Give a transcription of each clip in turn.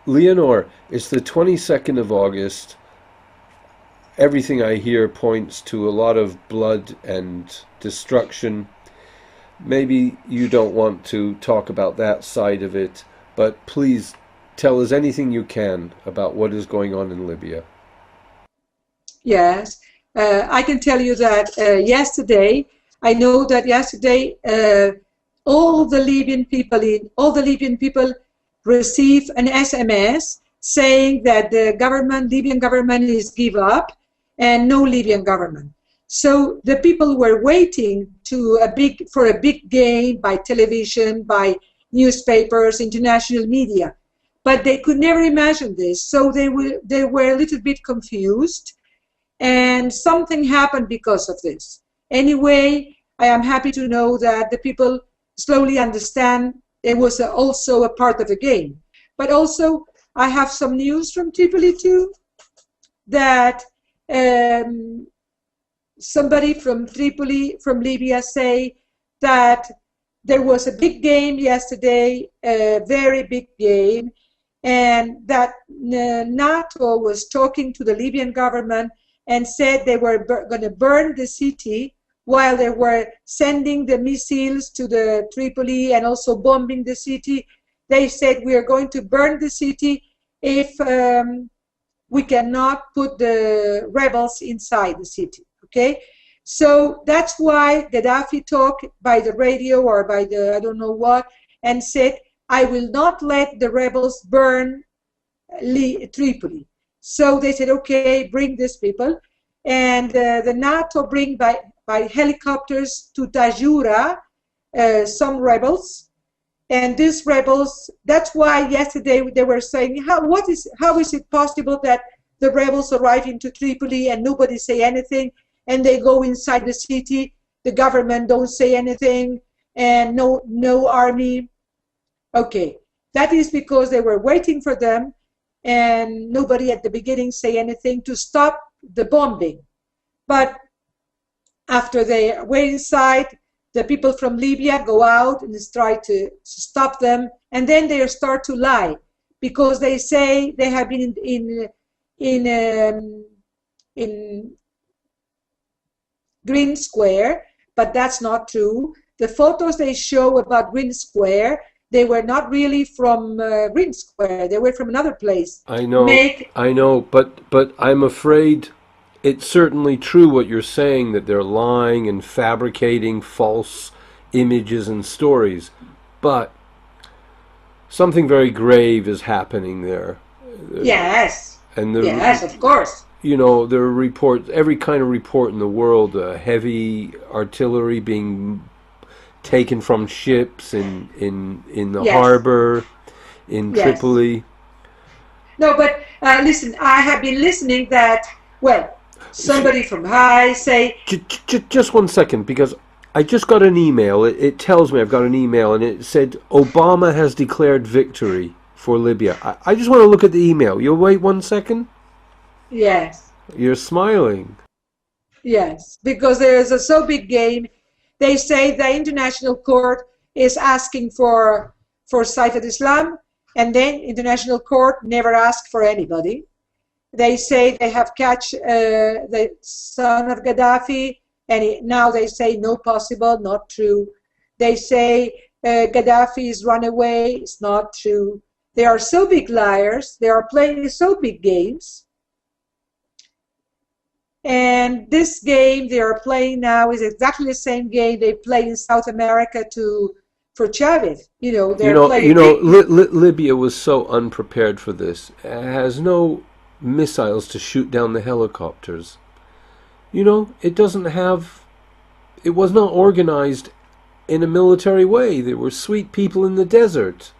Leonor, it's the 22nd of August. Everything I hear points to a lot of blood and destruction. Maybe you don't want to talk about that side of it, but please tell us anything you can about what is going on in Libya. Yes, I can tell you that yesterday, I know that yesterday all the Libyan people received an SMS saying that the government, Libyan government, is give up and no Libyan government. So the people were waiting for a big game by television, by newspapers, international media, but they could never imagine this. So they were a little bit confused, and something happened because of this. Anyway, I am happy to know that the people slowly understand it was also a part of the game. But also, I have some news from Tripoli too, that somebody from Tripoli, from Libya, say that there was a big game yesterday, a very big game, and that NATO was talking to the Libyan government and said they were going to burn the city while they were sending the missiles to the Tripoli and also bombing the city. They said, we are going to burn the city if we cannot put the rebels inside the city, okay? So that's why Gaddafi talked by the radio or by the, I don't know what, and said, I will not let the rebels burn Tripoli. So they said, okay, bring these people. And the NATO bring by helicopters to Tajura some rebels. And these rebels, that's why yesterday they were saying, how is it possible that the rebels arrive into Tripoli and nobody say anything, and they go inside the city, the government don't say anything, and no army. Okay, that is because they were waiting for them, and nobody at the beginning say anything to stop the bombing. But after they were inside, the people from Libya go out and try to stop them, and then they start to lie because they say they have been in Green Square, but that's not true. The photos they show about Green Square, they were not really from Green Square. They were from another place. I know, but I'm afraid it's certainly true what you're saying, that they're lying and fabricating false images and stories. But something very grave is happening there. Yes. And yes, of course. You know, there are reports, every kind of report in the world, heavy artillery being taken from ships in the yes. harbor, in yes. Tripoli. No, but listen, I have been listening that, well, somebody from High say... Just 1 second, because I just got an email. It tells me I've got an email, and it said Obama has declared victory for Libya. I just want to look at the email. You'll wait 1 second? Yes. You're smiling. Yes, because there is a so big game. They say the international court is asking for Saif al-Islam, and then international court never asked for anybody. They say they have catch the son of Gaddafi, and now they say no possible, not true. They say Gaddafi's run away, it's not true. They are so big liars. They are playing so big games. And this game they are playing now is exactly the same game they played in South America for Chavez. You know, Libya was so unprepared for this. It has no missiles to shoot down the helicopters. You know, it was not organized in a military way. They were sweet people in the desert.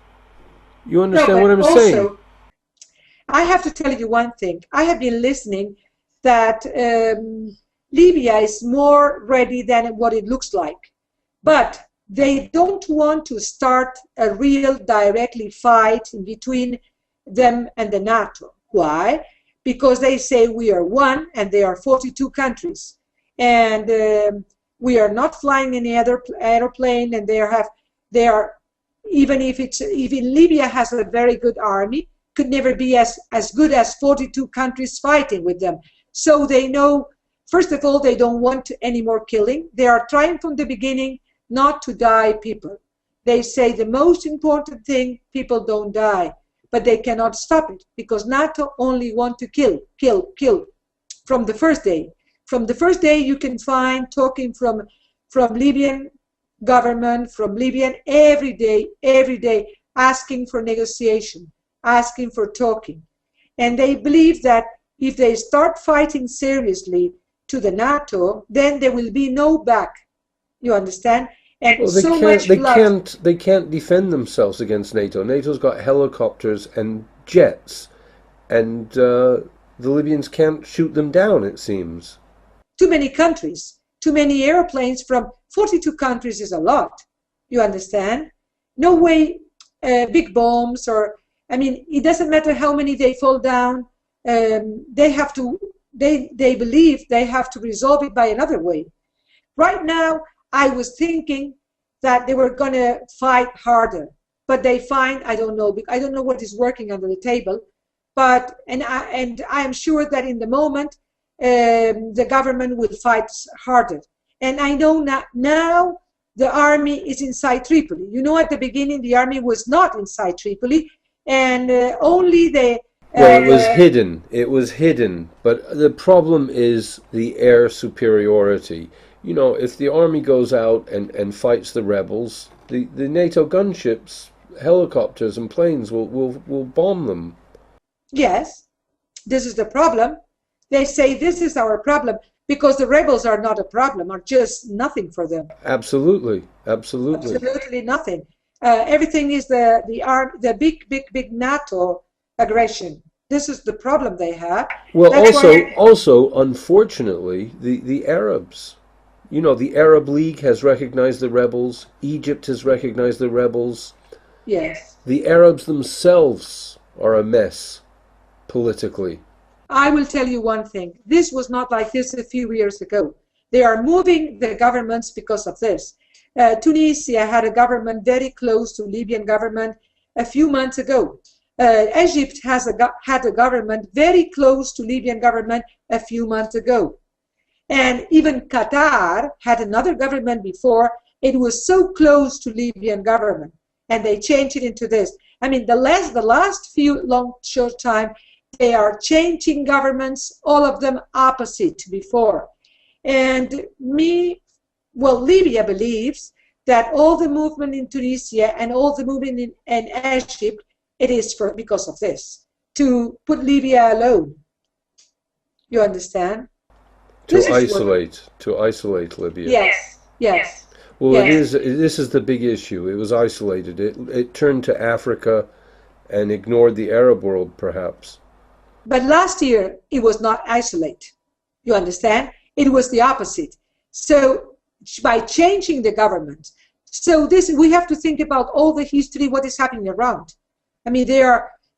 You understand what I'm saying? I have to tell you one thing. I have been listening that Libya is more ready than what it looks like. But they don't want to start a real directly fight in between them and the NATO. They because they say we are one and there are 42 countries, and we are not flying any other airplane, and even Libya has a very good army could never be as good as 42 countries fighting with them. So they know, first of all, they don't want any more killing. They are trying from the beginning not to die people. They say the most important thing, people don't die, but they cannot stop it because NATO only want to kill, kill, kill from the first day. From the first day you can find talking from Libyan government, from Libyan every day, asking for negotiation, asking for talking. And they believe that if they start fighting seriously to the NATO, then there will be no back. You understand? And well, so much blood. They can't defend themselves against NATO. NATO's got helicopters and jets, and the Libyans can't shoot them down, it seems. Too many countries, too many airplanes from 42 countries is a lot. You understand? No way big bombs or, I mean, it doesn't matter how many they fall down. They have to, they believe they have to resolve it by another way. Right now, I was thinking that they were going to fight harder, but they find, I don't know what is working under the table, but, and I am sure that in the moment, the government will fight harder. And I know now the army is inside Tripoli. You know, at the beginning, the army was not inside Tripoli, and only the... well, it was hidden. It was hidden. But the problem is the air superiority. You know, if the army goes out and fights the rebels, the NATO gunships, helicopters and planes will bomb them. Yes, this is the problem. They say this is our problem because the rebels are not a problem, are just nothing for them. Absolutely, absolutely. Absolutely nothing. Everything is the big NATO aggression. This is the problem they have. Well, also, unfortunately, the Arabs. You know, the Arab League has recognized the rebels. Egypt has recognized the rebels. Yes. The Arabs themselves are a mess, politically. I will tell you one thing. This was not like this a few years ago. They are moving the governments because of this. Tunisia had a government very close to Libyan government a few months ago. Egypt had a government very close to Libyan government a few months ago. And even Qatar had another government before. It was so close to Libyan government, and they changed it into this. I mean, the last few short time, they are changing governments, all of them opposite before. And Libya believes that all the movement in Tunisia and all the movement in Egypt, it is because of this, to put Libya alone. You understand? To isolate Libya. Yes, yes. Well, yes. This is the big issue. It was isolated. It turned to Africa and ignored the Arab world, perhaps. But last year, it was not isolate. You understand? It was the opposite. So by changing the government, so we have to think about all the history, what is happening around. I mean,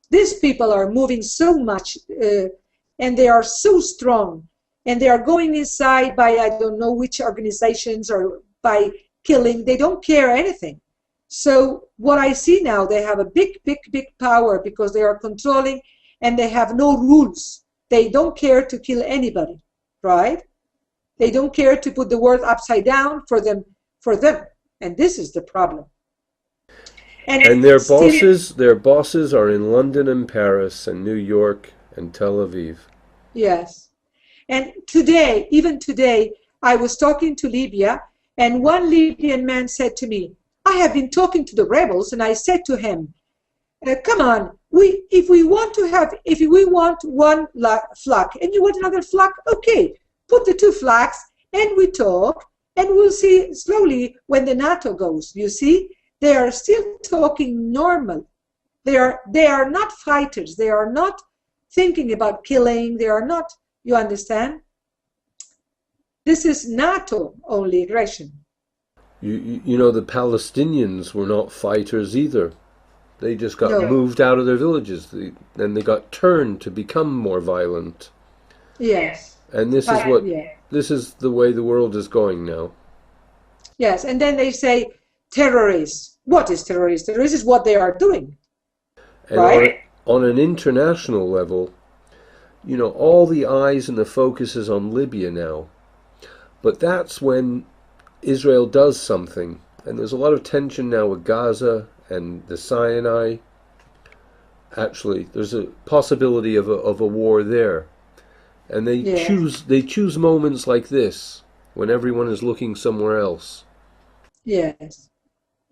these people are moving so much, and they are so strong. And they are going inside by, I don't know which organizations, or by killing. They don't care anything. So what I see now, they have a big power because they are controlling and they have no rules. They don't care to kill anybody, right? They don't care to put the world upside down for them. And this is the problem. And their bosses are in London and Paris and New York and Tel Aviv. Yes. And today, even today, I was talking to Libya, and one Libyan man said to me, I have been talking to the rebels, and I said to him, come on, if we want one flag and you want another flag, okay, put the two flags and we talk, and we'll see slowly when the NATO goes. You see, they are still talking normal. They are not fighters. They are not thinking about killing. They are not. You understand? This is NATO only aggression. You know, the Palestinians were not fighters either. They just got moved out of their villages. Then they got turned to become more violent. Yes. And this is the way the world is going now. Yes, and then they say terrorists. What is terrorists? Terrorists is what they are doing. And right? on an international level, you know, all the eyes and the focus is on Libya now. But that's when Israel does something. And there's a lot of tension now with Gaza and the Sinai. Actually, there's a possibility of a war there. And they choose moments like this when everyone is looking somewhere else. Yes.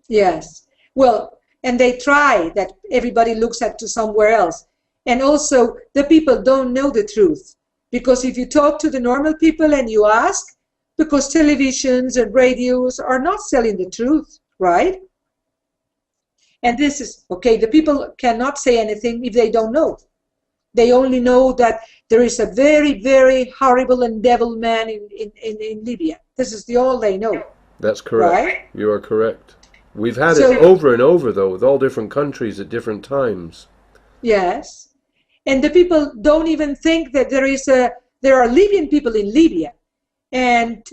Yes. Well, and they try that everybody looks at to somewhere else. And also, the people don't know the truth. Because if you talk to the normal people and you ask, because televisions and radios are not selling the truth, right? And this is, okay, the people cannot say anything if they don't know. They only know that there is a very, very horrible and devil man in Libya. This is all they know. That's correct. Right? You are correct. We've had it over and over, though, with all different countries at different times. Yes. And the people don't even think that there are Libyan people in Libya. And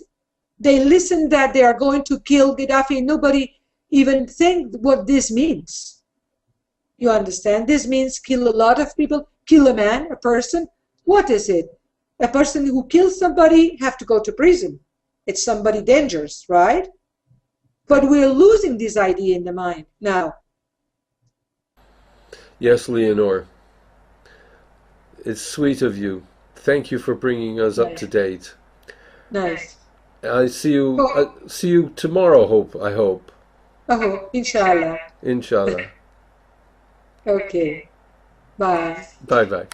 they listen that they are going to kill Gaddafi. Nobody even think what this means. You understand? This means kill a lot of people, kill a man, a person. What is it? A person who kills somebody have to go to prison. It's somebody dangerous, right? But we're losing this idea in the mind now. Yes, Leonor. It's sweet of you. Thank you for bringing us up to date. Nice. I see you tomorrow. I hope. Oh, inshallah. Inshallah. Okay. Bye. Bye bye.